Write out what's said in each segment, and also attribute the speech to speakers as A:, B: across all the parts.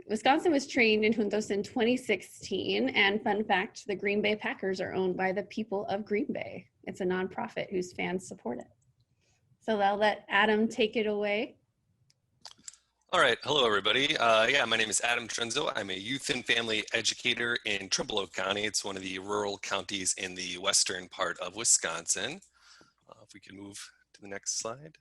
A: Wisconsin was trained in Juntos in 2016. And fun fact, the Green Bay Packers are owned by the people of Green Bay. It's a nonprofit whose fans support it. So I'll let Adam take it away.
B: All right. Hello, everybody. My name is Adam Trenzo. I'm a youth and family educator in Trumbull County. It's one of the rural counties in the western part of Wisconsin. If we can move to the next slide.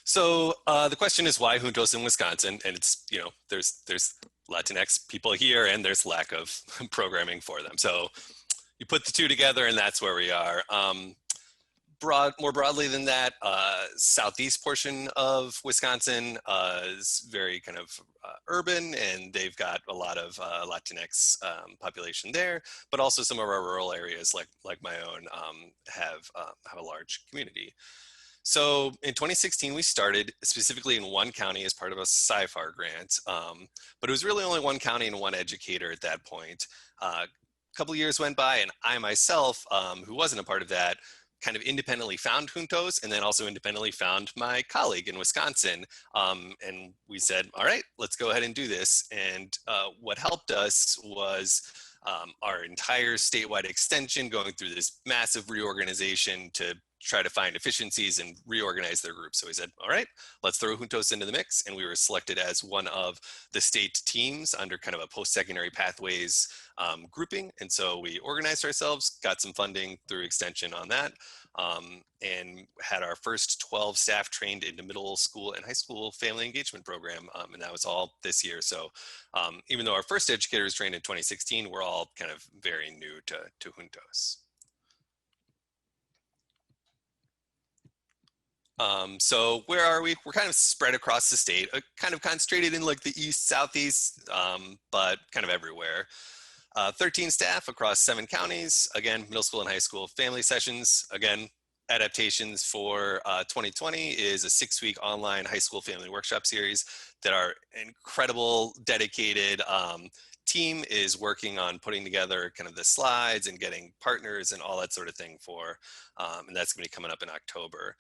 B: So the question is why Juntos in Wisconsin? And it's, there's Latinx people here and there's lack of programming for them. So you put the two together and that's where we are. More broadly than that, southeast portion of Wisconsin is very kind of urban, and they've got a lot of Latinx population there, but also some of our rural areas like my own have a large community. So in 2016, we started specifically in one county as part of a SCIFAR grant, but it was really only one county and one educator at that point. A couple of years went by, and I myself, who wasn't a part of that, kind of independently found Juntos, and then also independently found my colleague in Wisconsin. And we said, all right, let's go ahead and do this. And what helped us was our entire statewide extension going through this massive reorganization to try to find efficiencies and reorganize their group. So we said, all right, let's throw Juntos into the mix. And we were selected as one of the state teams under kind of a post-secondary pathways grouping. And so we organized ourselves, got some funding through extension on that, and had our first 12 staff trained into middle school and high school family engagement program. And that was all this year. So even though our first educator was trained in 2016, we're all kind of very new to Juntos. So where are we? We're kind of spread across the state, kind of concentrated in like the east, southeast, but kind of everywhere. 13 staff across 7 counties. Again, middle school and high school family sessions. Again, adaptations for 2020 is a 6-week online high school family workshop series that our incredible, dedicated team is working on putting together kind of the slides and getting partners and all that sort of thing for, and that's going to be coming up in October.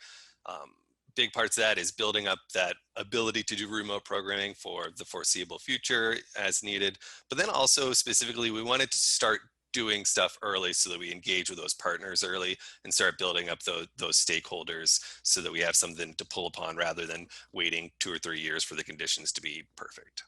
B: Big parts of that is building up that ability to do remote programming for the foreseeable future as needed. But then also specifically, we wanted to start doing stuff early so that we engage with those partners early and start building up those stakeholders so that we have something to pull upon rather than waiting 2 or 3 years for the conditions to be perfect.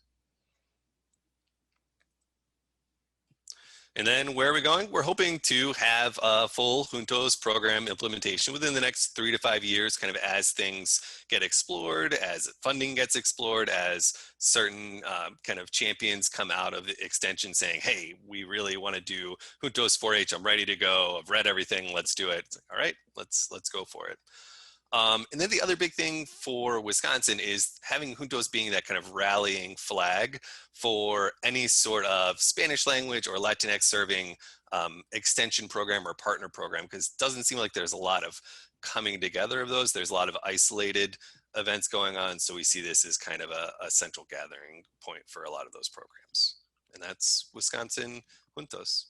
B: And then where are we going? We're hoping to have a full Juntos program implementation within the next 3 to 5 years, kind of as things get explored, as funding gets explored, as certain kind of champions come out of the extension saying, hey, we really want to do Juntos 4-H, I'm ready to go, I've read everything, let's do it. All right, let's go for it. And then the other big thing for Wisconsin is having Juntos being that kind of rallying flag for any sort of Spanish language or Latinx serving extension program or partner program, because it doesn't seem like there's a lot of coming together of those. There's a lot of isolated events going on. So we see this as kind of a central gathering point for a lot of those programs. And that's Wisconsin Juntos.